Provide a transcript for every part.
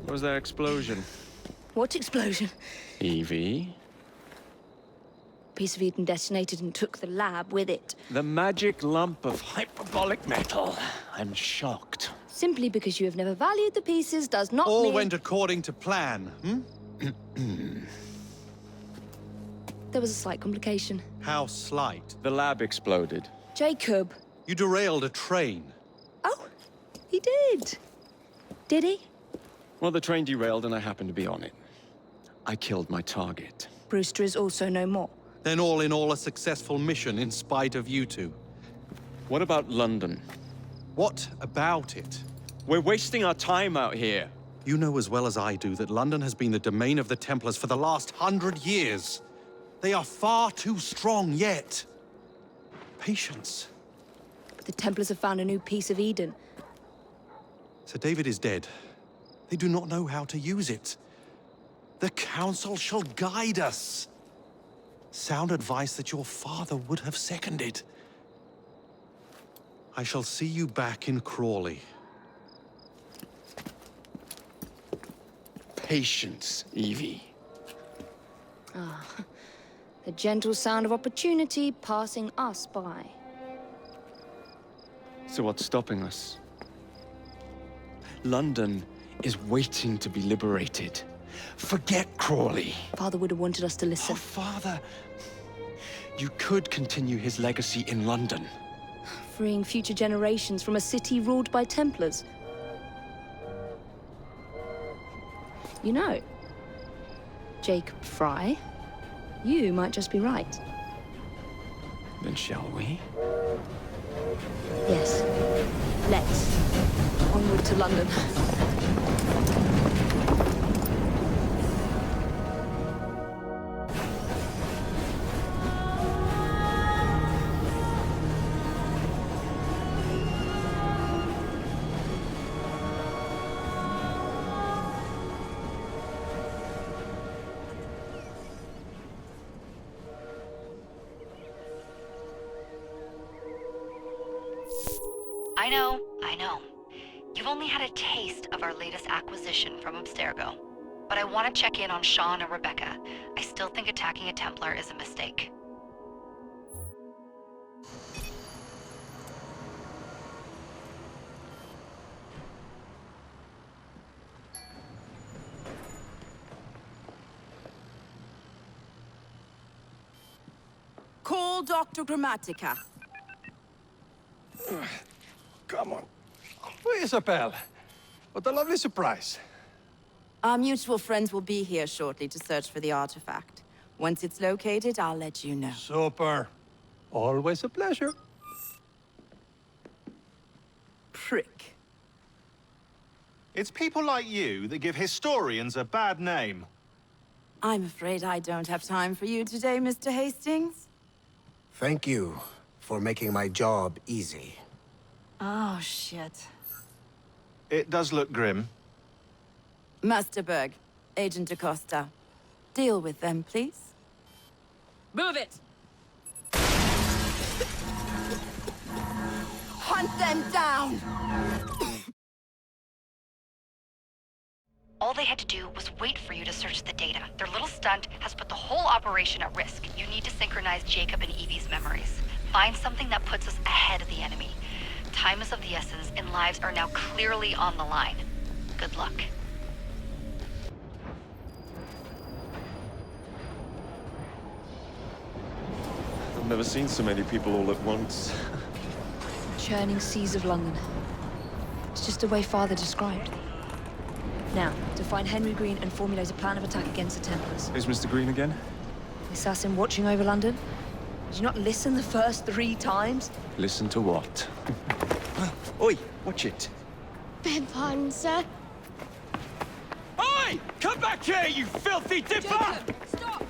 What was that explosion? What explosion? Evie? Piece of Eden detonated and took the lab with it. The magic lump of hyperbolic metal. I'm shocked. Simply because you have never valued the pieces does not All mean... went according to plan, hmm? There was a slight complication. How slight. The lab exploded. Jacob. You derailed a train. Oh, he did. Did he? Well, the train derailed and I happened to be on it. I killed my target. Brewster is also no more. Then all in all a successful mission in spite of you two. What about London? What about it? We're wasting our time out here. You know as well as I do that London has been the domain of the Templars for the last 100 years. They are far too strong yet. Patience. But the Templars have found a new piece of Eden. Sir David is dead. They do not know how to use it. The Council shall guide us. Sound advice that your father would have seconded. I shall see you back in Crawley. Patience, Evie. The gentle sound of opportunity passing us by. So what's stopping us? London is waiting to be liberated. Forget Crawley. Father would have wanted us to Oh, listen. Father. You could continue his legacy in London. Freeing future generations from a city ruled by Templars. You know, Jacob Fry, you might just be right. Then shall we? Yes. Let's. Onward to London. I know. You've only had a taste of our latest acquisition from Abstergo. But I want to check in on Sean and Rebecca. I still think attacking a Templar is a mistake. Call Dr. Grammatica. Come on. Oh, Isabel. What a lovely surprise. Our mutual friends will be here shortly to search for the artifact. Once it's located, I'll let you know. Super. Always a pleasure. Prick. It's people like you that give historians a bad name. I'm afraid I don't have time for you today, Mr. Hastings. Thank you for making my job easy. Oh, shit. It does look grim. Masterberg, Agent Acosta. Deal with them, please. Move it! Hunt them down! All they had to do was wait for you to search the data. Their little stunt has put the whole operation at risk. You need to synchronize Jacob and Evie's memories. Find something that puts us ahead of the enemy. Time is of the essence, and lives are now clearly on the line. Good luck. I've never seen so many people all at once. Churning seas of London. It's just the way Father described. Now, to find Henry Green and formulate a plan of attack against the Templars. Is Mr. Green again? The assassin watching over London? Did you not listen the first 3 times? Listen to what? Oi, watch it. Beg pardon, sir. Oi! Come back here, you filthy dipper! Stop!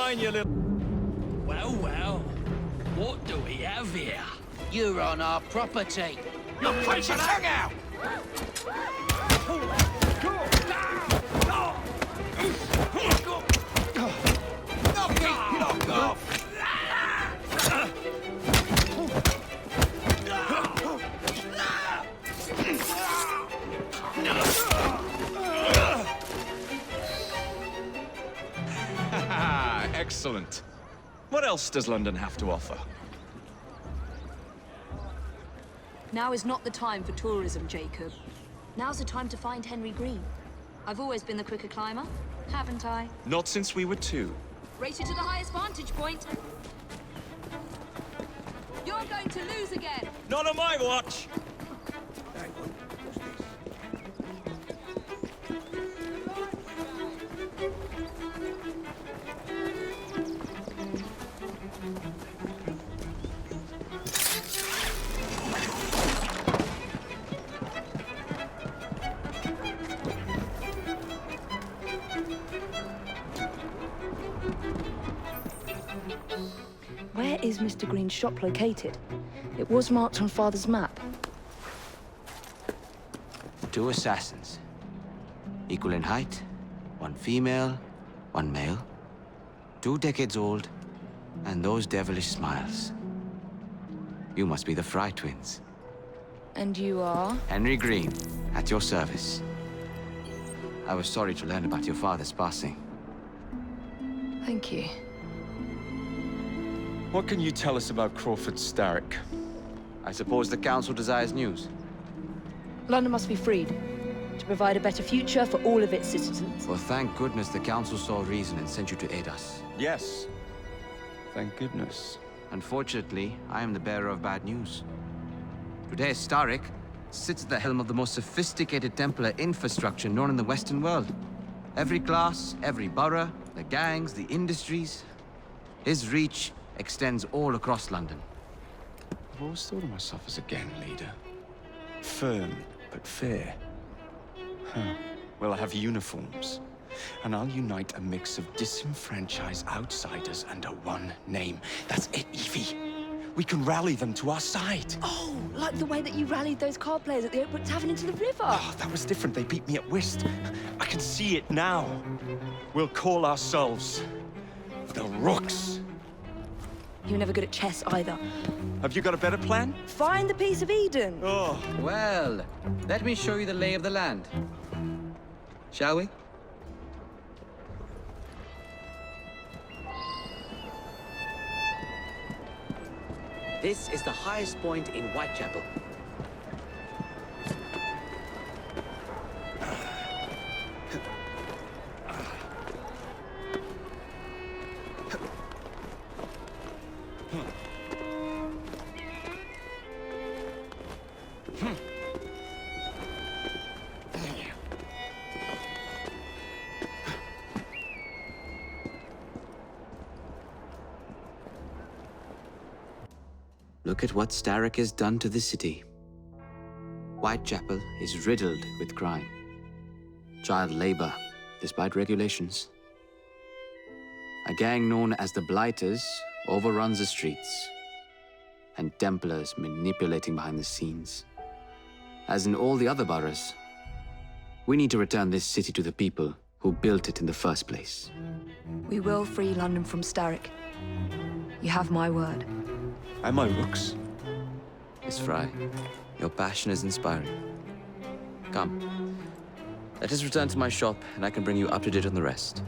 mine, you little... Well, well. What do we have here? You're on our property. You'll punch your tongue out! Knock off! Excellent. What else does London have to offer? Now is not the time for tourism, Jacob. Now's the time to find Henry Green. I've always been the quicker climber, haven't I? Not since we were 2. Race you to the highest vantage point. You're going to lose again. Not on my watch! Where is Mr. Green's shop located? It was marked on Father's map. 2 assassins. Equal in height. 1 female, 1 male. 2 decades old. And those devilish smiles. You must be the Fry twins. And you are? Henry Green, at your service. I was sorry to learn about your father's passing. Thank you. What can you tell us about Crawford Starrick? I suppose the Council desires news. London must be freed, to provide a better future for all of its citizens. Well, thank goodness the Council saw reason and sent you to aid us. Yes. Thank goodness. Unfortunately, I am the bearer of bad news. Today, Starrick sits at the helm of the most sophisticated Templar infrastructure known in the Western world. Every class, every borough, the gangs, the industries. His reach extends all across London. I've always thought of myself as a gang leader. Firm, but fair. Huh. Well, I have uniforms. And I'll unite a mix of disenfranchised outsiders under one name. That's it, Evie. We can rally them to our side. Oh, like the way that you rallied those card players at the Oakbrook Tavern into the river. Oh, that was different. They beat me at whist. I can see it now. We'll call ourselves the Rooks. You were never good at chess either. Have you got a better plan? Find the piece of Eden. Oh. Well, let me show you the lay of the land. Shall we? This is the highest point in Whitechapel. Look at what Starrick has done to the city. Whitechapel is riddled with crime. Child labor, despite regulations. A gang known as the Blighters overruns the streets. And Templars manipulating behind the scenes. As in all the other boroughs, we need to return this city to the people who built it in the first place. We will free London from Starrick. You have my word. And my Rooks. Miss Fry, your passion is inspiring. Come, let us return to my shop, and I can bring you up to date on the rest.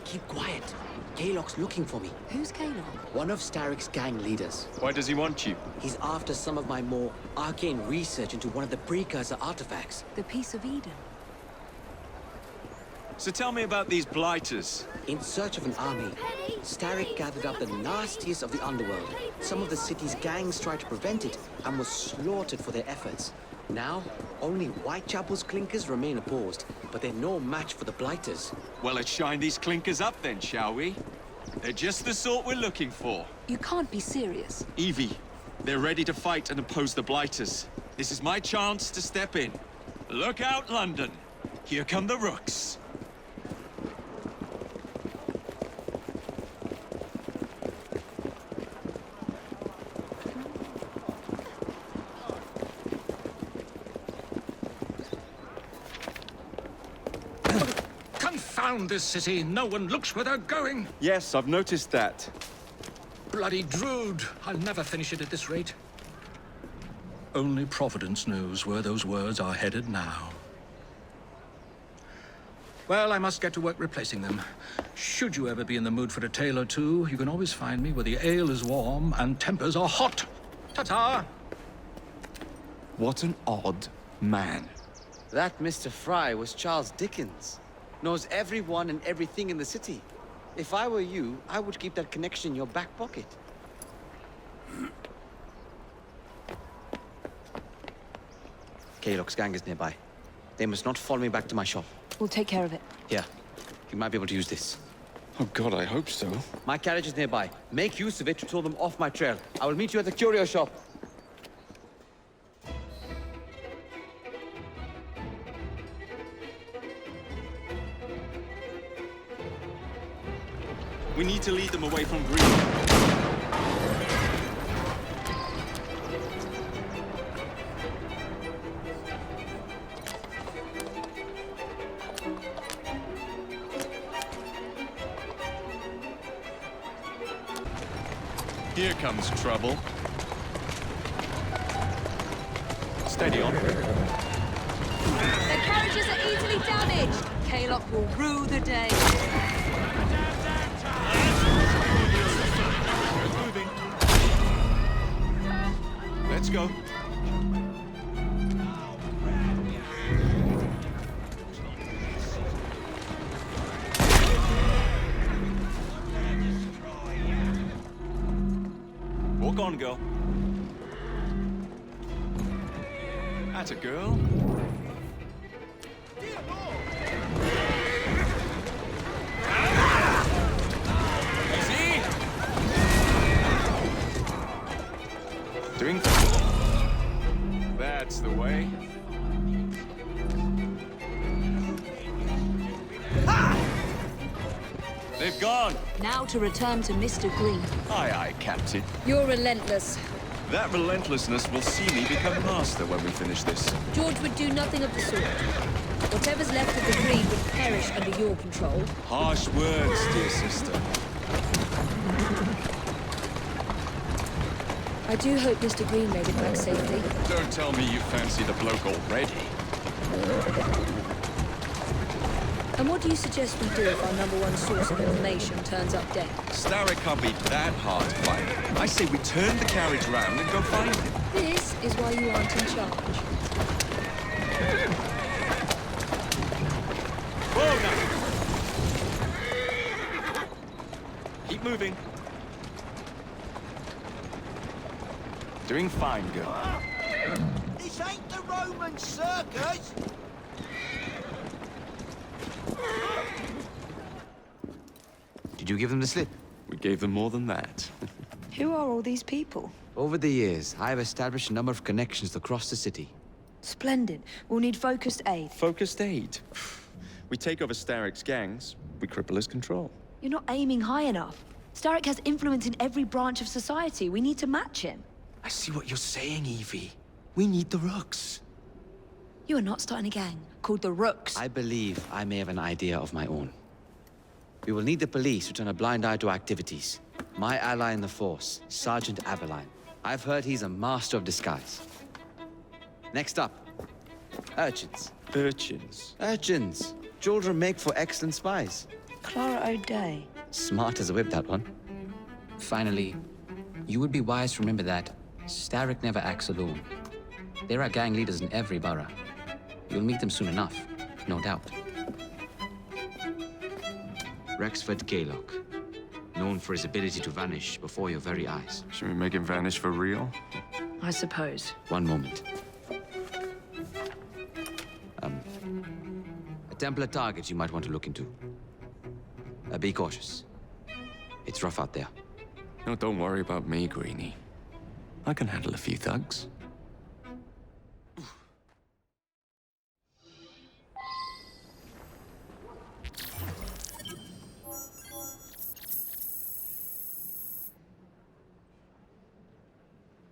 Keep quiet. Kaylock's looking for me. Who's Kaylock? One of Starrick's gang leaders. Why does he want you? He's after some of my more arcane research into one of the precursor artifacts. The piece of Eden. So tell me about these blighters. In search of an army, Starrick gathered up the nastiest of the underworld. Some of the city's gangs tried to prevent it and were slaughtered for their efforts. Now, only Whitechapel's clinkers remain opposed, but they're no match for the blighters. Well, let's shine these clinkers up then, shall we? They're just the sort we're looking for. You can't be serious. Evie, they're ready to fight and oppose the blighters. This is my chance to step in. Look out, London. Here come the rooks. Confound this city. No one looks where they're going. Yes, I've noticed that. Bloody Drood. I'll never finish it at this rate. Only Providence knows where those words are headed now. Well, I must get to work replacing them. Should you ever be in the mood for a tale or two, you can always find me where the ale is warm and tempers are hot. Ta-ta! What an odd man. That Mr. Fry was Charles Dickens. Knows everyone and everything in the city. If I were you, I would keep that connection in your back pocket. Kaylock's gang is nearby. They must not follow me back to my shop. We'll take care of it. Here, you might be able to use this. Oh God, I hope so. My carriage is nearby. Make use of it to throw them off my trail. I will meet you at the curio shop. We need to lead them away from Green. Here comes trouble. Steady on. Their carriages are easily damaged. Kaylock will rue the day. Let's go. Walk on, girl. That's a girl. Easy. Doing. That's the way. They've gone. Now to return to Mr. Green. Aye, aye, Captain. You're relentless. That relentlessness will see me become master when we finish this. George would do nothing of the sort. Whatever's left of the Green would perish under your control. Harsh words, dear sister. I do hope Mr. Green made it back safely. Don't tell me you fancy the bloke already. And what do you suggest we do if our #1 source of information turns up dead? Starrick can't be that hard to find. I say we turn the carriage round and go find him. This is why you aren't in charge. Whoa, now. Keep moving. Doing fine, girl. This ain't the Roman circus! Did you give them the slip? We gave them more than that. Who are all these people? Over the years, I have established a number of connections across the city. Splendid. We'll need focused aid. Focused aid. We take over Starrick's gangs, we cripple his control. You're not aiming high enough. Starrick has influence in every branch of society. We need to match him. I see what you're saying, Evie. We need the rooks. You are not starting a gang called the Rooks. I believe I may have an idea of my own. We will need the police to turn a blind eye to activities. My ally in the force, Sergeant Aveline. I've heard he's a master of disguise. Next up, urchins. Urchins? Urchins. Children make for excellent spies. Clara O'Day. Smart as a whip, that one. Finally, you would be wise to remember that Starrick never acts alone. There are gang leaders in every borough. You'll meet them soon enough, no doubt. Rexford Gaylock, known for his ability to vanish before your very eyes. Should we make him vanish for real? I suppose. One moment. A Templar target you might want to look into. Be cautious. It's rough out there. No, don't worry about me, Greenie. I can handle a few thugs.